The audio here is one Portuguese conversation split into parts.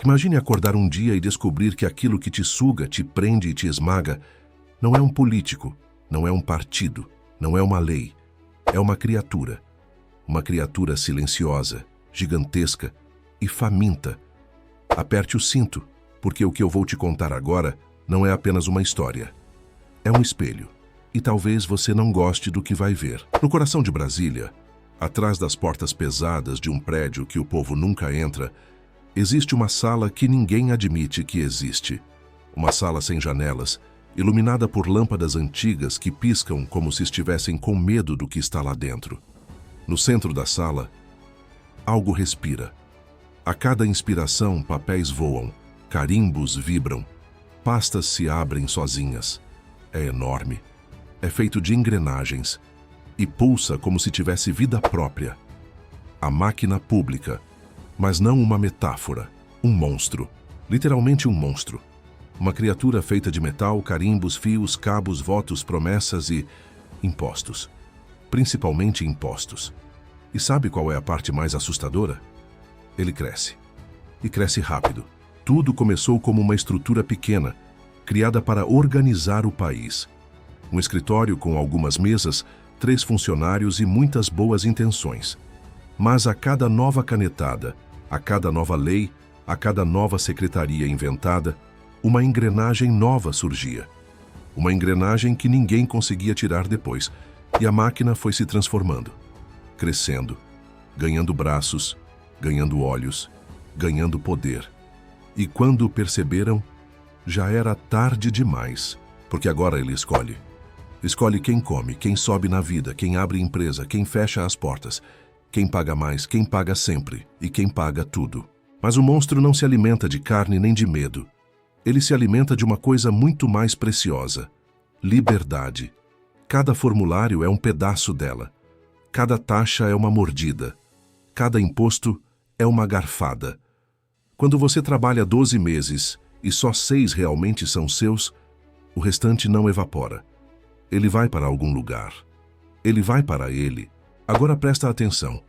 Imagine acordar um dia e descobrir que aquilo que te suga, te prende e te esmaga não é um político, não é um partido, não é uma lei. É uma criatura. Uma criatura silenciosa, gigantesca e faminta. Aperte o cinto, porque o que eu vou te contar agora não é apenas uma história. É um espelho. E talvez você não goste do que vai ver. No coração de Brasília, atrás das portas pesadas de um prédio que o povo nunca entra, existe uma sala que ninguém admite que existe. Uma sala sem janelas, iluminada por lâmpadas antigas que piscam como se estivessem com medo do que está lá dentro. No centro da sala, algo respira. A cada inspiração, papéis voam, carimbos vibram, pastas se abrem sozinhas. É enorme. É feito de engrenagens e pulsa como se tivesse vida própria. A máquina pública, mas não uma metáfora, um monstro. Literalmente um monstro. Uma criatura feita de metal, carimbos, fios, cabos, votos, promessas e impostos. Principalmente impostos. E sabe qual é a parte mais assustadora? Ele cresce. E cresce rápido. Tudo começou como uma estrutura pequena, criada para organizar o país. Um escritório com algumas mesas, 3 funcionários e muitas boas intenções. Mas a cada nova canetada, a cada nova lei, a cada nova secretaria inventada, uma engrenagem nova surgia. Uma engrenagem que ninguém conseguia tirar depois, e a máquina foi se transformando, crescendo, ganhando braços, ganhando olhos, ganhando poder. E quando perceberam, já era tarde demais, porque agora ele escolhe. Escolhe quem come, quem sobe na vida, quem abre empresa, quem fecha as portas, quem paga mais, quem paga sempre e quem paga tudo. Mas o monstro não se alimenta de carne nem de medo. Ele se alimenta de uma coisa muito mais preciosa: liberdade. Cada formulário é um pedaço dela. Cada taxa é uma mordida. Cada imposto é uma garfada. Quando você trabalha 12 meses e só 6 realmente são seus, o restante não evapora. Ele vai para algum lugar. Ele vai para ele. Agora presta atenção.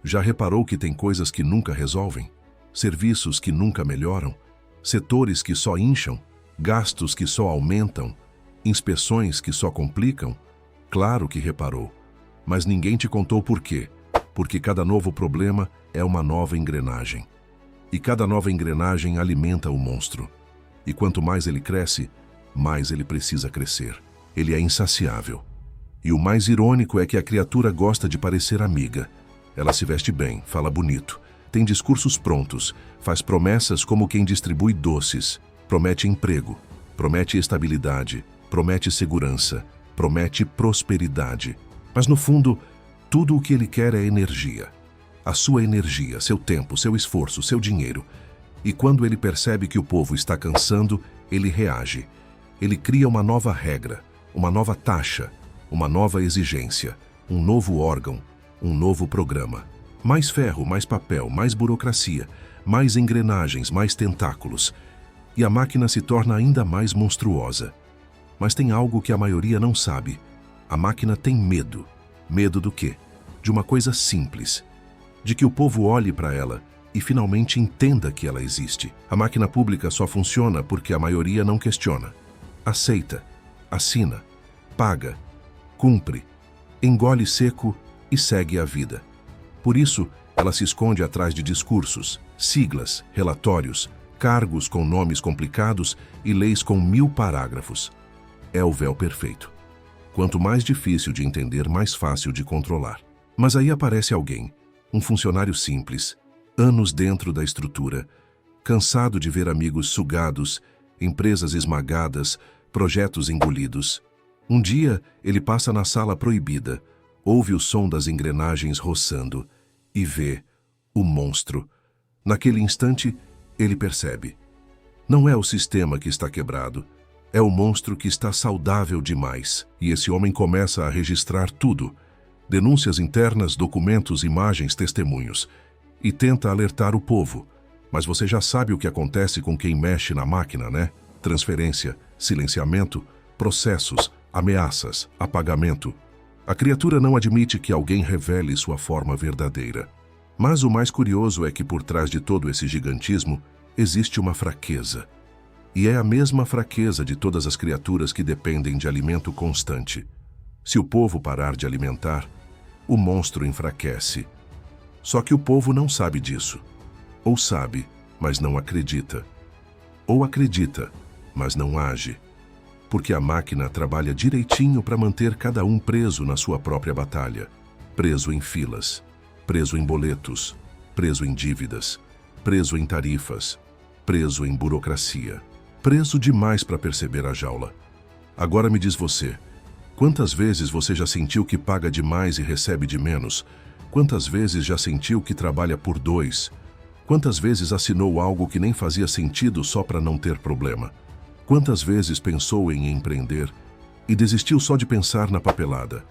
Já reparou que tem coisas que nunca resolvem? Serviços que nunca melhoram? Setores que só incham? Gastos que só aumentam? Inspeções que só complicam? Claro que reparou. Mas ninguém te contou por quê. Porque cada novo problema é uma nova engrenagem. E cada nova engrenagem alimenta o monstro. E quanto mais ele cresce, mais ele precisa crescer. Ele é insaciável. E o mais irônico é que a criatura gosta de parecer amiga. Ela se veste bem, fala bonito, tem discursos prontos, faz promessas como quem distribui doces, promete emprego, promete estabilidade, promete segurança, promete prosperidade. Mas no fundo, tudo o que ele quer é energia. A sua energia, seu tempo, seu esforço, seu dinheiro. E quando ele percebe que o povo está cansando, ele reage. Ele cria uma nova regra, uma nova taxa, uma nova exigência, um novo órgão, um novo programa. Mais ferro, mais papel, mais burocracia, mais engrenagens, mais tentáculos. E a máquina se torna ainda mais monstruosa. Mas tem algo que a maioria não sabe. A máquina tem medo. Medo do quê? De uma coisa simples. De que o povo olhe para ela e finalmente entenda que ela existe. A máquina pública só funciona porque a maioria não questiona. Aceita, assina, paga, cumpre, engole seco e segue a vida. Por isso, ela se esconde atrás de discursos, siglas, relatórios, cargos com nomes complicados e leis com 1000 parágrafos. É o véu perfeito. Quanto mais difícil de entender, mais fácil de controlar. Mas aí aparece alguém, um funcionário simples, anos dentro da estrutura, cansado de ver amigos sugados, empresas esmagadas, projetos engolidos. Um dia, ele passa na sala proibida, ouve o som das engrenagens roçando e vê o monstro. Naquele instante, ele percebe. Não é o sistema que está quebrado, é o monstro que está saudável demais. E esse homem começa a registrar tudo: denúncias internas, documentos, imagens, testemunhos. E tenta alertar o povo. Mas você já sabe o que acontece com quem mexe na máquina, né? Transferência, silenciamento, processos, ameaças, apagamento. A criatura não admite que alguém revele sua forma verdadeira. Mas o mais curioso é que por trás de todo esse gigantismo, existe uma fraqueza. E é a mesma fraqueza de todas as criaturas que dependem de alimento constante. Se o povo parar de alimentar, o monstro enfraquece. Só que o povo não sabe disso. Ou sabe, mas não acredita. Ou acredita, mas não age. Porque a máquina trabalha direitinho para manter cada um preso na sua própria batalha. Preso em filas, preso em boletos, preso em dívidas, preso em tarifas, preso em burocracia. Preso demais para perceber a jaula. Agora me diz você, quantas vezes você já sentiu que paga demais e recebe de menos? Quantas vezes já sentiu que trabalha por dois? Quantas vezes assinou algo que nem fazia sentido só para não ter problema? Quantas vezes pensou em empreender e desistiu só de pensar na papelada?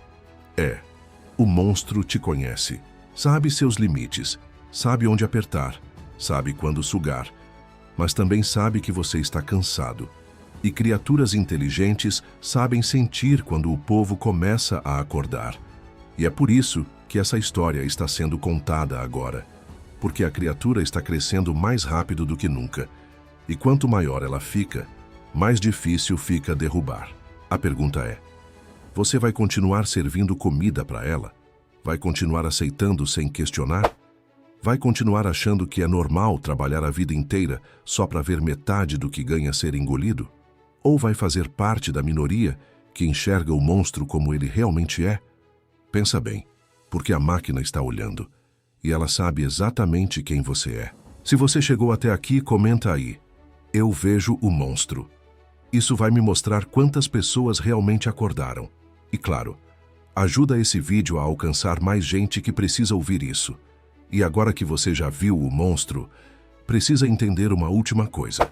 O monstro te conhece, sabe seus limites, sabe onde apertar, sabe quando sugar, mas também sabe que você está cansado. E criaturas inteligentes sabem sentir quando o povo começa a acordar. E é por isso que essa história está sendo contada agora, porque a criatura está crescendo mais rápido do que nunca. E quanto maior ela fica, mais difícil fica derrubar. A pergunta é: você vai continuar servindo comida para ela? Vai continuar aceitando sem questionar? Vai continuar achando que é normal trabalhar a vida inteira só para ver metade do que ganha ser engolido? Ou vai fazer parte da minoria que enxerga o monstro como ele realmente é? Pensa bem, porque a máquina está olhando e ela sabe exatamente quem você é. Se você chegou até aqui, comenta aí: eu vejo o monstro. Isso vai me mostrar quantas pessoas realmente acordaram. E claro, ajuda esse vídeo a alcançar mais gente que precisa ouvir isso. E agora que você já viu o monstro, precisa entender uma última coisa.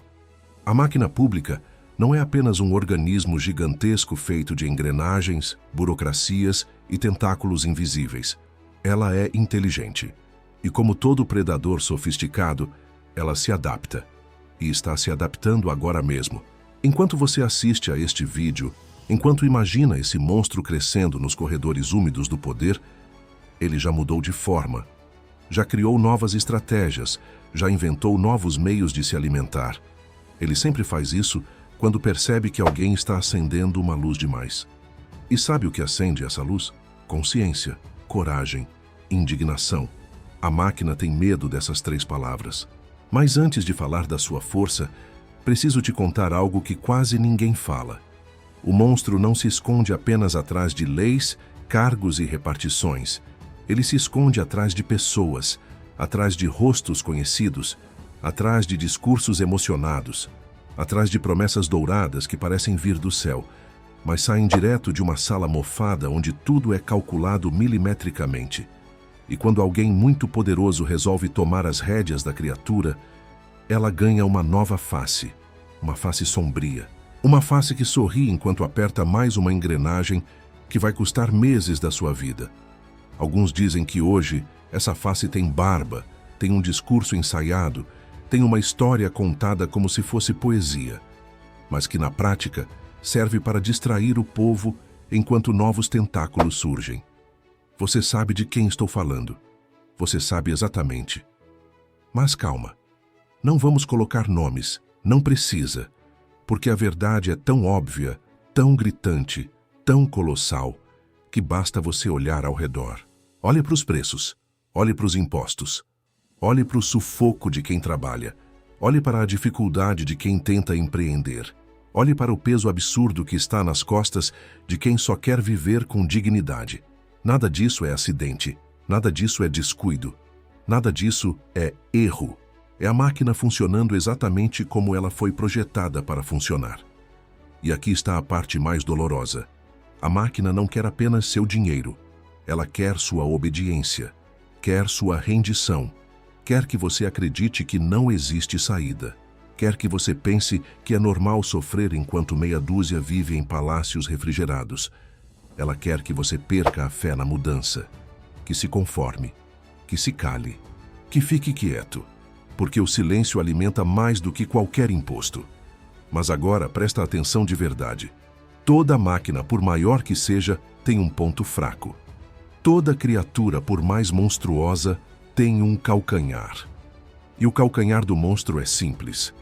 A máquina pública não é apenas um organismo gigantesco feito de engrenagens, burocracias e tentáculos invisíveis. Ela é inteligente. E como todo predador sofisticado, ela se adapta. E está se adaptando agora mesmo. Enquanto você assiste a este vídeo, enquanto imagina esse monstro crescendo nos corredores úmidos do poder, ele já mudou de forma. Já criou novas estratégias, já inventou novos meios de se alimentar. Ele sempre faz isso quando percebe que alguém está acendendo uma luz demais. E sabe o que acende essa luz? Consciência, coragem, indignação. A máquina tem medo dessas 3 palavras. Mas antes de falar da sua força, preciso te contar algo que quase ninguém fala. O monstro não se esconde apenas atrás de leis, cargos e repartições. Ele se esconde atrás de pessoas, atrás de rostos conhecidos, atrás de discursos emocionados, atrás de promessas douradas que parecem vir do céu, mas saem direto de uma sala mofada onde tudo é calculado milimetricamente. E quando alguém muito poderoso resolve tomar as rédeas da criatura, ela ganha uma nova face, uma face sombria. Uma face que sorri enquanto aperta mais uma engrenagem que vai custar meses da sua vida. Alguns dizem que hoje essa face tem barba, tem um discurso ensaiado, tem uma história contada como se fosse poesia, mas que na prática serve para distrair o povo enquanto novos tentáculos surgem. Você sabe de quem estou falando. Você sabe exatamente. Mas calma. Não vamos colocar nomes. Não precisa. Porque a verdade é tão óbvia, tão gritante, tão colossal, que basta você olhar ao redor. Olhe para os preços. Olhe para os impostos. Olhe para o sufoco de quem trabalha. Olhe para a dificuldade de quem tenta empreender. Olhe para o peso absurdo que está nas costas de quem só quer viver com dignidade. Nada disso é acidente. Nada disso é descuido. Nada disso é erro. É a máquina funcionando exatamente como ela foi projetada para funcionar. E aqui está a parte mais dolorosa. A máquina não quer apenas seu dinheiro. Ela quer sua obediência. Quer sua rendição. Quer que você acredite que não existe saída. Quer que você pense que é normal sofrer enquanto meia dúzia vive em palácios refrigerados. Ela quer que você perca a fé na mudança. Que se conforme. Que se cale. Que fique quieto. Porque o silêncio alimenta mais do que qualquer imposto. Mas agora presta atenção de verdade. Toda máquina, por maior que seja, tem um ponto fraco. Toda criatura, por mais monstruosa, tem um calcanhar. E o calcanhar do monstro é simples.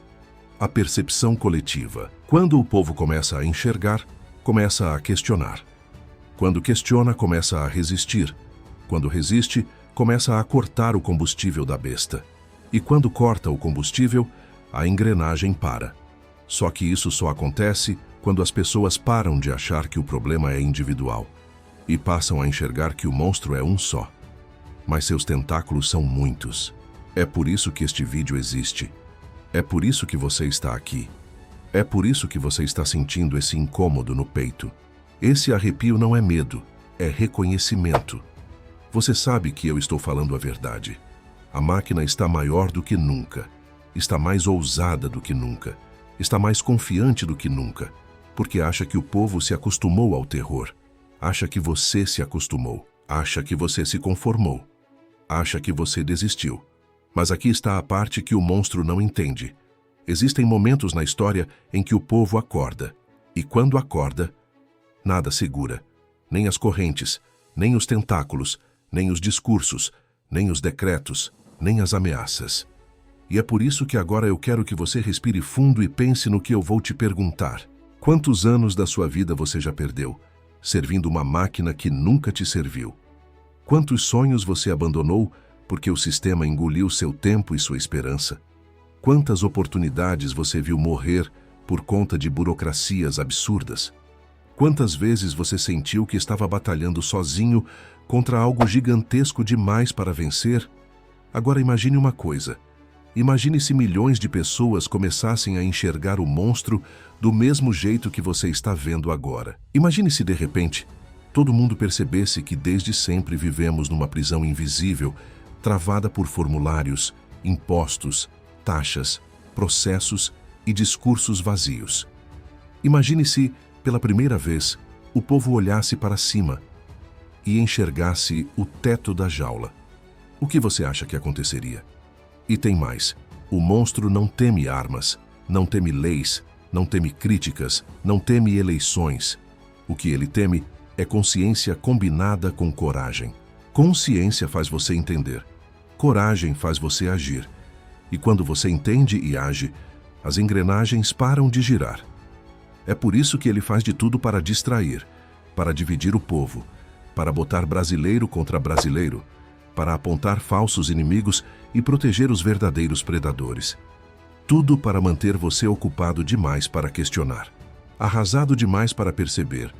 A percepção coletiva. Quando o povo começa a enxergar, começa a questionar. Quando questiona, começa a resistir. Quando resiste, começa a cortar o combustível da besta. E quando corta o combustível, a engrenagem para. Só que isso só acontece quando as pessoas param de achar que o problema é individual e passam a enxergar que o monstro é um só. Mas seus tentáculos são muitos. É por isso que este vídeo existe. É por isso que você está aqui. É por isso que você está sentindo esse incômodo no peito. Esse arrepio não é medo, é reconhecimento. Você sabe que eu estou falando a verdade. A máquina está maior do que nunca. Está mais ousada do que nunca. Está mais confiante do que nunca. Porque acha que o povo se acostumou ao terror. Acha que você se acostumou. Acha que você se conformou. Acha que você desistiu. Mas aqui está a parte que o monstro não entende. Existem momentos na história em que o povo acorda. E quando acorda, nada segura. Nem as correntes, nem os tentáculos, nem os discursos, nem os decretos, nem as ameaças. E é por isso que agora eu quero que você respire fundo e pense no que eu vou te perguntar. Quantos anos da sua vida você já perdeu, servindo uma máquina que nunca te serviu? Quantos sonhos você abandonou porque o sistema engoliu seu tempo e sua esperança? Quantas oportunidades você viu morrer por conta de burocracias absurdas? Quantas vezes você sentiu que estava batalhando sozinho contra algo gigantesco demais para vencer? Agora imagine uma coisa. Imagine se milhões de pessoas começassem a enxergar o monstro do mesmo jeito que você está vendo agora. Imagine se, de repente, todo mundo percebesse que desde sempre vivemos numa prisão invisível, travada por formulários, impostos, taxas, processos e discursos vazios. Imagine se, pela primeira vez, o povo olhasse para cima e enxergasse o teto da jaula. O que você acha que aconteceria? E tem mais. O monstro não teme armas, não teme leis, não teme críticas, não teme eleições. O que ele teme é consciência combinada com coragem. Consciência faz você entender. Coragem faz você agir. E quando você entende e age, as engrenagens param de girar. É por isso que ele faz de tudo para distrair, para dividir o povo, para botar brasileiro contra brasileiro, para apontar falsos inimigos e proteger os verdadeiros predadores. Tudo para manter você ocupado demais para questionar, arrasado demais para perceber,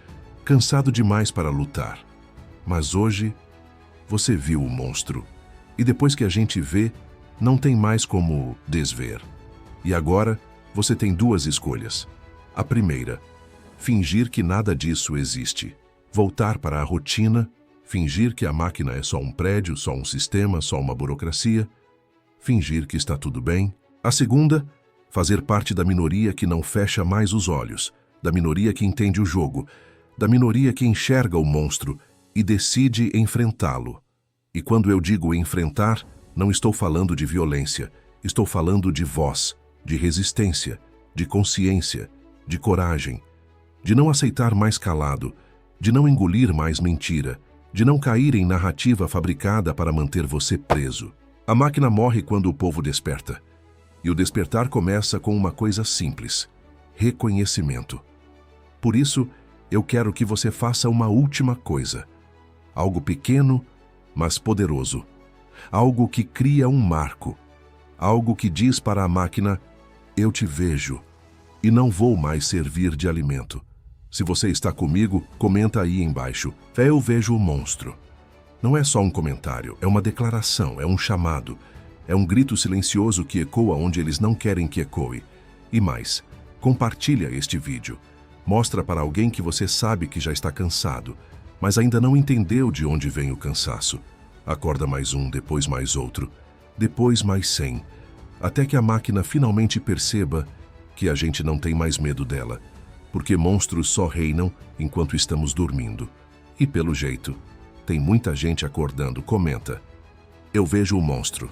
cansado demais para lutar. Mas hoje, você viu o monstro. E depois que a gente vê, não tem mais como desver. E agora, você tem duas escolhas. A primeira, fingir que nada disso existe. Voltar para a rotina, fingir que a máquina é só um prédio, só um sistema, só uma burocracia. Fingir que está tudo bem. A segunda, fazer parte da minoria que não fecha mais os olhos, da minoria que entende o jogo, da minoria que enxerga o monstro e decide enfrentá-lo. E quando eu digo enfrentar, não estou falando de violência, estou falando de voz, de resistência, de consciência, de coragem, de não aceitar mais calado, de não engolir mais mentira, de não cair em narrativa fabricada para manter você preso. A máquina morre quando o povo desperta. E o despertar começa com uma coisa simples: reconhecimento. Por isso, eu quero que você faça uma última coisa. Algo pequeno, mas poderoso. Algo que cria um marco. Algo que diz para a máquina: eu te vejo e não vou mais servir de alimento. Se você está comigo, comenta aí embaixo: eu vejo o monstro. Não é só um comentário, é uma declaração, é um chamado. É um grito silencioso que ecoa onde eles não querem que ecoe. E mais, compartilha este vídeo. Mostra para alguém que você sabe que já está cansado, mas ainda não entendeu de onde vem o cansaço. Acorda mais um, depois mais outro, depois mais 100, até que a máquina finalmente perceba que a gente não tem mais medo dela, porque monstros só reinam enquanto estamos dormindo. E pelo jeito, tem muita gente acordando. Comenta: eu vejo o monstro.